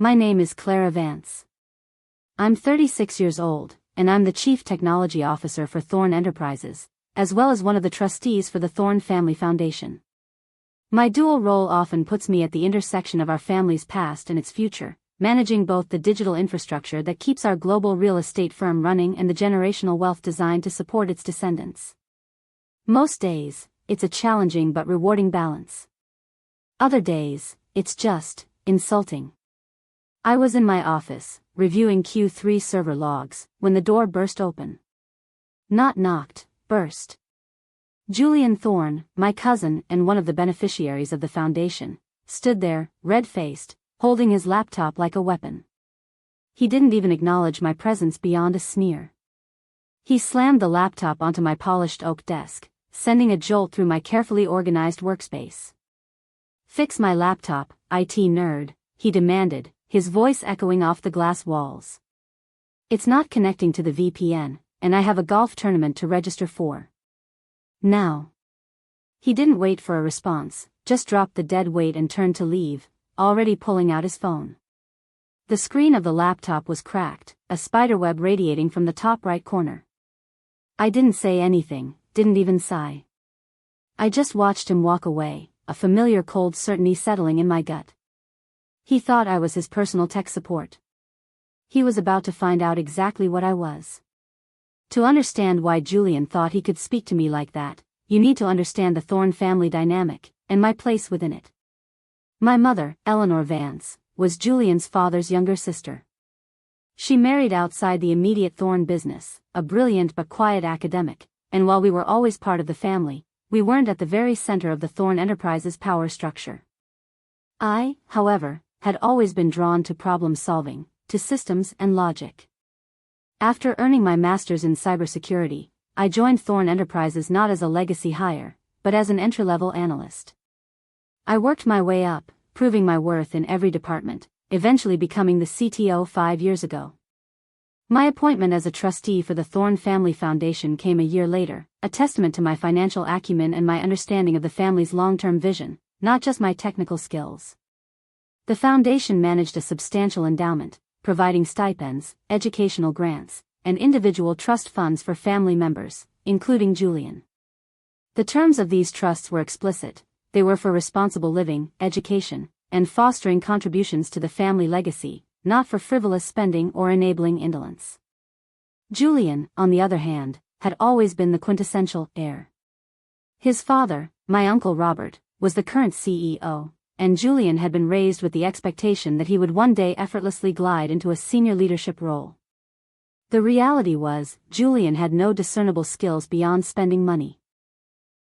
My name is Clara Vance. I'm 36 years old, and I'm the Chief Technology Officer for Thorn Enterprises, as well as one of the trustees for the Thorn Family Foundation. My dual role often puts me at the intersection of our family's past and its future, managing both the digital infrastructure that keeps our global real estate firm running and the generational wealth designed to support its descendants. Most days, it's a challenging but rewarding balance. Other days, it's just insulting. I was in my office, reviewing Q3 server logs, when the door burst open. Not knocked, burst. Julian Thorn, my cousin and one of the beneficiaries of the foundation, stood there, red-faced, holding his laptop like a weapon. He didn't even acknowledge my presence beyond a sneer. He slammed the laptop onto my polished oak desk, sending a jolt through my carefully organized workspace. "Fix my laptop, IT nerd," he demanded, his voice echoing off the glass walls. "It's not connecting to the VPN, and I have a golf tournament to register for. Now." He didn't wait for a response, just dropped the dead weight and turned to leave, already pulling out his phone. The screen of the laptop was cracked, a spiderweb radiating from the top right corner. I didn't say anything, didn't even sigh. I just watched him walk away, a familiar cold certainty settling in my gut. He thought I was his personal tech support. He was about to find out exactly what I was. To understand why Julian thought he could speak to me like that, you need to understand the Thorn family dynamic, and my place within it. My mother, Eleanor Vance, was Julian's father's younger sister. She married outside the immediate Thorn business, a brilliant but quiet academic, and while we were always part of the family, we weren't at the very center of the Thorn Enterprises power structure. I, however, had always been drawn to problem solving, to systems and logic. After earning my master's in cybersecurity, I joined Thorn Enterprises not as a legacy hire, but as an entry-level analyst. I worked my way up, proving my worth in every department, eventually becoming the CTO 5 years ago. My appointment as a trustee for the Thorn Family Foundation came a year later, a testament to my financial acumen and my understanding of the family's long-term vision, not just my technical skills. The foundation managed a substantial endowment, providing stipends, educational grants, and individual trust funds for family members, including Julian. The terms of these trusts were explicit. They were for responsible living, education, and fostering contributions to the family legacy, not for frivolous spending or enabling indolence. Julian, on the other hand, had always been the quintessential heir. His father, my uncle Robert, was the current CEO, and Julian had been raised with the expectation that he would one day effortlessly glide into a senior leadership role. The reality was, Julian had no discernible skills beyond spending money.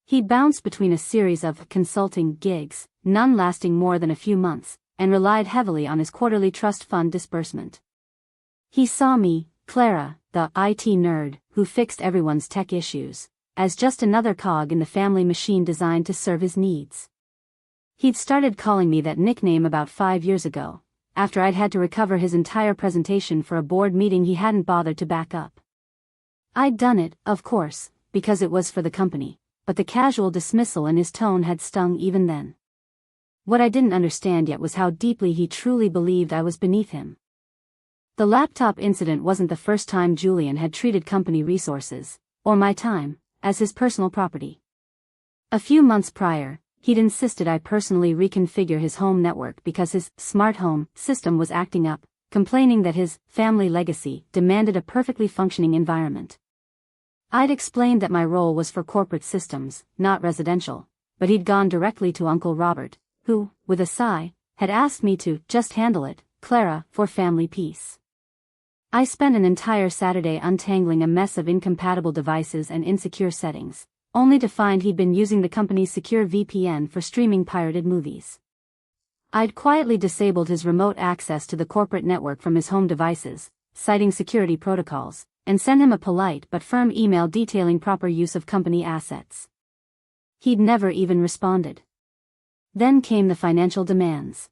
He bounced between a series of consulting gigs, none lasting more than a few months, and relied heavily on his quarterly trust fund disbursement. He saw me, Clara, the IT nerd, who fixed everyone's tech issues, as just another cog in the family machine designed to serve his needs. He'd started calling me that nickname about 5 years ago, after I'd had to recover his entire presentation for a board meeting he hadn't bothered to back up. I'd done it, of course, because it was for the company, but the casual dismissal in his tone had stung even then. What I didn't understand yet was how deeply he truly believed I was beneath him. The laptop incident wasn't the first time Julian had treated company resources, or my time, as his personal property. A few months prior, he'd insisted I personally reconfigure his home network because his smart home system was acting up, complaining that his family legacy demanded a perfectly functioning environment. I'd explained that my role was for corporate systems, not residential, but he'd gone directly to Uncle Robert, who, with a sigh, had asked me to just handle it, Clara, for family peace. I spent an entire Saturday untangling a mess of incompatible devices and insecure settings, only to find he'd been using the company's secure VPN for streaming pirated movies. I'd quietly disabled his remote access to the corporate network from his home devices, citing security protocols, and sent him a polite but firm email detailing proper use of company assets. He'd never even responded. Then came the financial demands.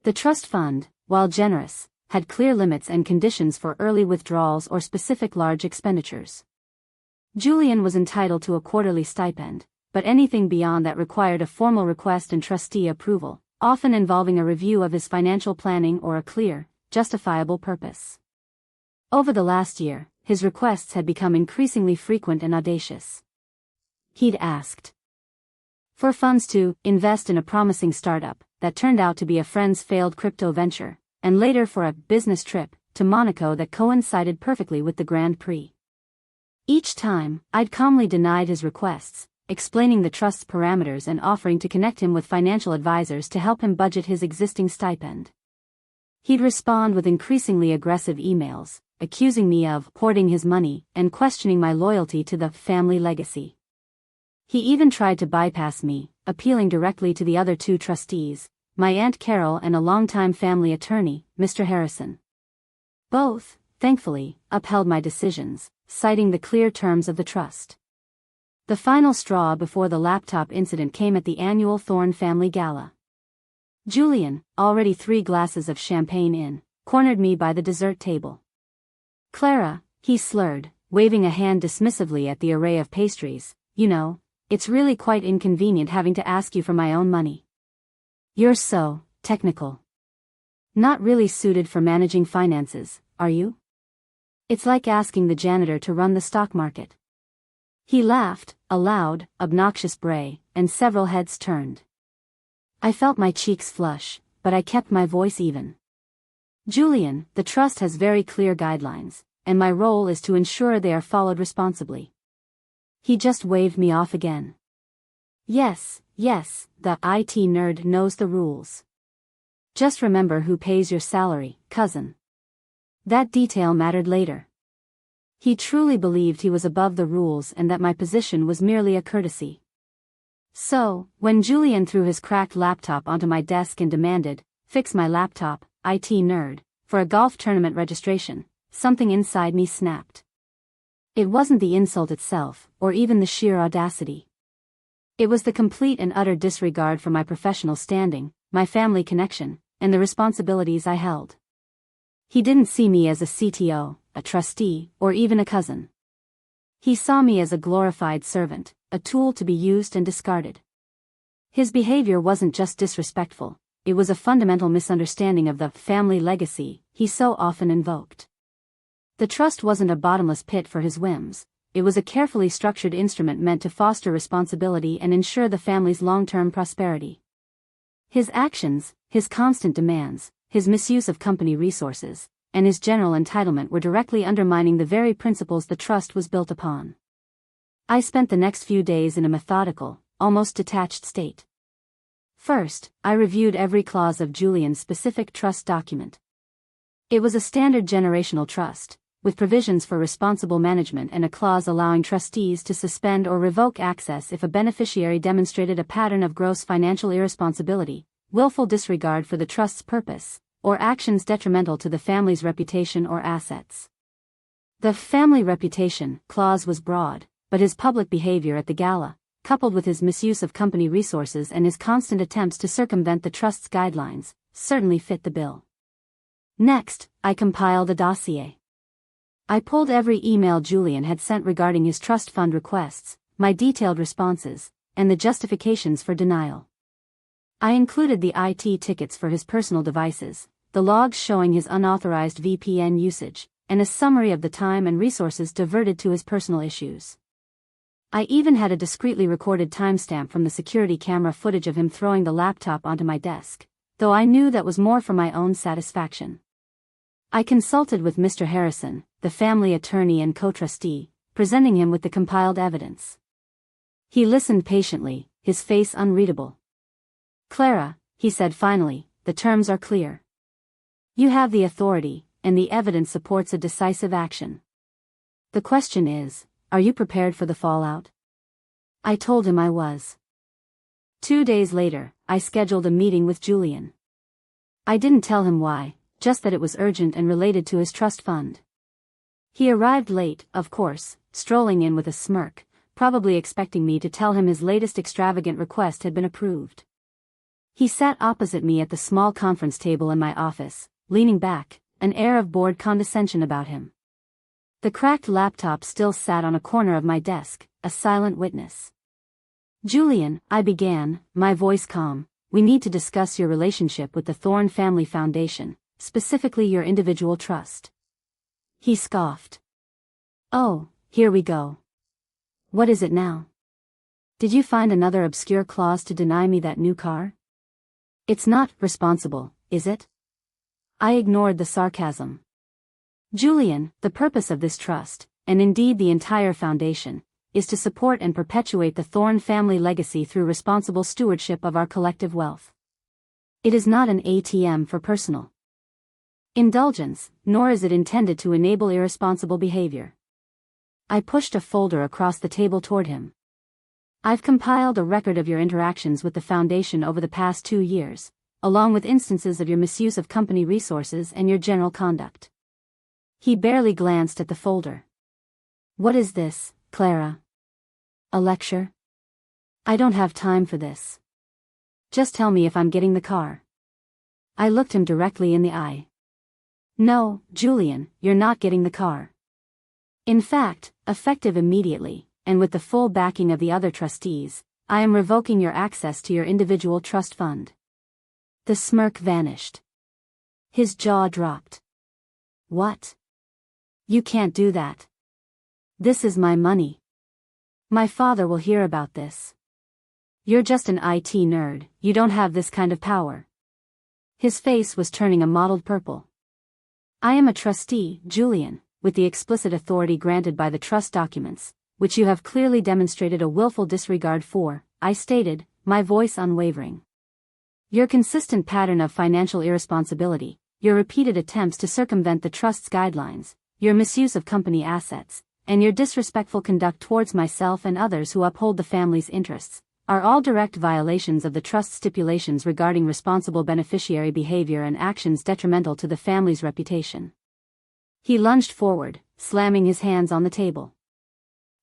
The trust fund, while generous, had clear limits and conditions for early withdrawals or specific large expenditures. Julian was entitled to a quarterly stipend, but anything beyond that required a formal request and trustee approval, often involving a review of his financial planning or a clear, justifiable purpose. Over the last year, his requests had become increasingly frequent and audacious. He'd asked for funds to invest in a promising startup that turned out to be a friend's failed crypto venture, and later for a business trip to Monaco that coincided perfectly with the Grand Prix. Each time, I'd calmly denied his requests, explaining the trust's parameters and offering to connect him with financial advisors to help him budget his existing stipend. He'd respond with increasingly aggressive emails, accusing me of hoarding his money and questioning my loyalty to the family legacy. He even tried to bypass me, appealing directly to the other two trustees, my Aunt Carol and a longtime family attorney, Mr. Harrison. Both, thankfully, upheld my decisions, citing the clear terms of the trust. The final straw before the laptop incident came at the annual Thorne family gala. Julian, already 3 glasses of champagne in, cornered me by the dessert table. "Clara," he slurred, waving a hand dismissively at the array of pastries, "you know, it's really quite inconvenient having to ask you for my own money. You're so technical. Not really suited for managing finances, are you? It's like asking the janitor to run the stock market." He laughed, a loud, obnoxious bray, and several heads turned. I felt my cheeks flush, but I kept my voice even. "Julian, the trust has very clear guidelines, and my role is to ensure they are followed responsibly." He just waved me off again. Yes, the IT nerd knows the rules. Just remember who pays your salary, cousin. That detail mattered later. He truly believed he was above the rules and that my position was merely a courtesy. So, when Julian threw his cracked laptop onto my desk and demanded, "Fix my laptop, IT nerd," for a golf tournament registration, something inside me snapped. It wasn't the insult itself, or even the sheer audacity. It was the complete and utter disregard for my professional standing, my family connection, and the responsibilities I held. He didn't see me as a CTO, a trustee, or even a cousin. He saw me as a glorified servant, a tool to be used and discarded. His behavior wasn't just disrespectful, it was a fundamental misunderstanding of the family legacy he so often invoked. The trust wasn't a bottomless pit for his whims, it was a carefully structured instrument meant to foster responsibility and ensure the family's long-term prosperity. His actions, his constant demands, his misuse of company resources, and his general entitlement were directly undermining the very principles the trust was built upon. I spent the next few days in a methodical, almost detached state. First, I reviewed every clause of Julian's specific trust document. It was a standard generational trust, with provisions for responsible management and a clause allowing trustees to suspend or revoke access if a beneficiary demonstrated a pattern of gross financial irresponsibility, willful disregard for the trust's purpose, or actions detrimental to the family's reputation or assets. The family reputation clause was broad, but his public behavior at the gala, coupled with his misuse of company resources and his constant attempts to circumvent the trust's guidelines, certainly fit the bill. Next, I compiled a dossier. I pulled every email Julian had sent regarding his trust fund requests, my detailed responses, and the justifications for denial. I included the IT tickets for his personal devices, the logs showing his unauthorized VPN usage, and a summary of the time and resources diverted to his personal issues. I even had a discreetly recorded timestamp from the security camera footage of him throwing the laptop onto my desk, though I knew that was more for my own satisfaction. I consulted with Mr. Harrison, the family attorney and co-trustee, presenting him with the compiled evidence. He listened patiently, his face unreadable. "Clara," he said finally, "the terms are clear. You have the authority, and the evidence supports a decisive action. The question is, are you prepared for the fallout?" I told him I was. 2 days later, I scheduled a meeting with Julian. I didn't tell him why, just that it was urgent and related to his trust fund. He arrived late, of course, strolling in with a smirk, probably expecting me to tell him his latest extravagant request had been approved. He sat opposite me at the small conference table in my office, leaning back, an air of bored condescension about him. The cracked laptop still sat on a corner of my desk, a silent witness. "Julian," I began, my voice calm, we need to discuss your relationship with the Thorne Family Foundation, specifically your individual trust." He scoffed. "Oh, here we go. What is it now? Did you find another obscure clause to deny me that new car? It's not responsible, is it?" I ignored the sarcasm. "Julian, the purpose of this trust, and indeed the entire foundation, is to support and perpetuate the Thorne family legacy through responsible stewardship of our collective wealth. It is not an ATM for personal indulgence, nor is it intended to enable irresponsible behavior." I pushed a folder across the table toward him. "I've compiled a record of your interactions with the Foundation over the past 2 years, along with instances of your misuse of company resources and your general conduct." He barely glanced at the folder. "What is this, Clara? A lecture? I don't have time for this. Just tell me if I'm getting the car." I looked him directly in the eye. "No, Julian, you're not getting the car. In fact, effective immediately, and with the full backing of the other trustees, I am revoking your access to your individual trust fund." The smirk vanished. His jaw dropped. "What? You can't do that. This is my money. My father will hear about this. You're just an IT nerd, you don't have this kind of power." His face was turning a mottled purple. "I am a trustee, Julian, with the explicit authority granted by the trust documents, which you have clearly demonstrated a willful disregard for," I stated, my voice unwavering. "Your consistent pattern of financial irresponsibility, your repeated attempts to circumvent the trust's guidelines, your misuse of company assets, and your disrespectful conduct towards myself and others who uphold the family's interests, are all direct violations of the trust stipulations regarding responsible beneficiary behavior and actions detrimental to the family's reputation." He lunged forward, slamming his hands on the table.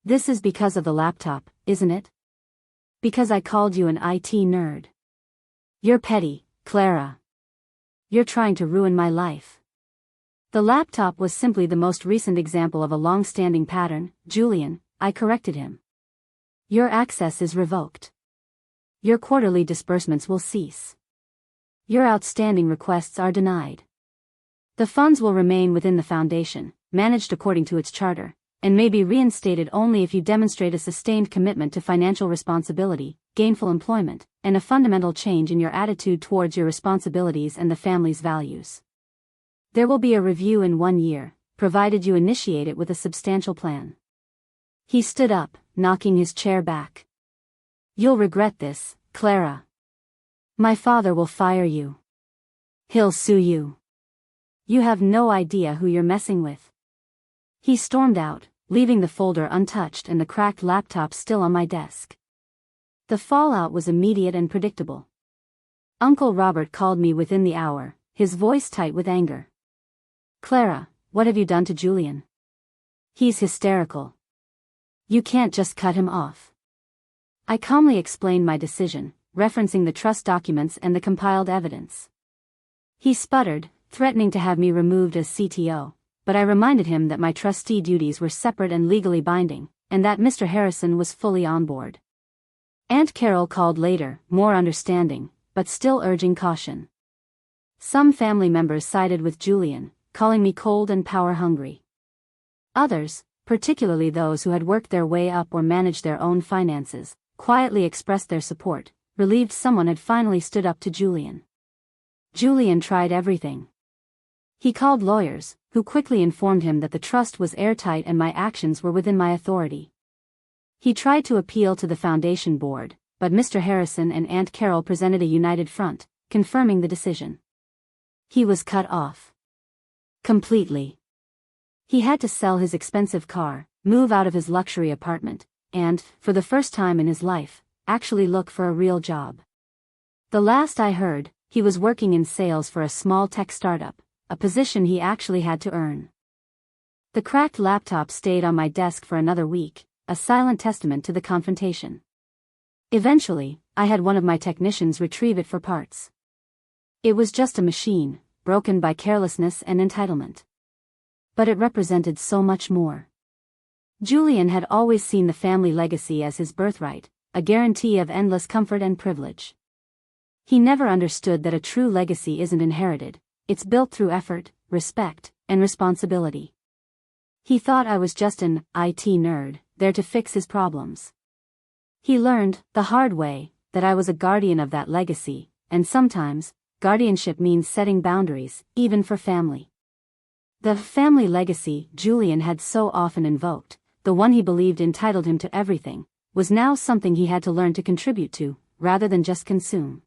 "This is because of the laptop, isn't it? Because I called you an IT nerd. You're petty, Clara. You're trying to ruin my life." "The laptop was simply the most recent example of a long-standing pattern, Julian," I corrected him. "Your access is revoked. Your quarterly disbursements will cease. Your outstanding requests are denied. The funds will remain within the foundation, managed according to its charter, and may be reinstated only if you demonstrate a sustained commitment to financial responsibility, gainful employment, and a fundamental change in your attitude towards your responsibilities and the family's values. There will be a review in 1 year, provided you initiate it with a substantial plan." He stood up, knocking his chair back. "You'll regret this, Clara. My father will fire you. He'll sue you. You have no idea who you're messing with." He stormed out, leaving the folder untouched and the cracked laptop still on my desk. The fallout was immediate and predictable. Uncle Robert called me within the hour, his voice tight with anger. "Clara, what have you done to Julian? He's hysterical. You can't just cut him off." I calmly explained my decision, referencing the trust documents and the compiled evidence. He sputtered, threatening to have me removed as CTO, but I reminded him that my trustee duties were separate and legally binding, and that Mr. Harrison was fully on board. Aunt Carol called later, more understanding, but still urging caution. Some family members sided with Julian, calling me cold and power-hungry. Others, particularly those who had worked their way up or managed their own finances, quietly expressed their support, relieved someone had finally stood up to Julian. Julian tried everything. He called lawyers, who quickly informed him that the trust was airtight and my actions were within my authority. He tried to appeal to the foundation board, but Mr. Harrison and Aunt Carol presented a united front, confirming the decision. He was cut off. Completely. He had to sell his expensive car, move out of his luxury apartment, and, for the first time in his life, actually look for a real job. The last I heard, he was working in sales for a small tech startup, a position he actually had to earn. The cracked laptop stayed on my desk for another week, a silent testament to the confrontation. Eventually, I had one of my technicians retrieve it for parts. It was just a machine, broken by carelessness and entitlement. But it represented so much more. Julian had always seen the family legacy as his birthright, a guarantee of endless comfort and privilege. He never understood that a true legacy isn't inherited, it's built through effort, respect, and responsibility. He thought I was just an IT nerd, there to fix his problems. He learned, the hard way, that I was a guardian of that legacy, and sometimes, guardianship means setting boundaries, even for family. The family legacy Julian had so often invoked, the one he believed entitled him to everything, was now something he had to learn to contribute to, rather than just consume.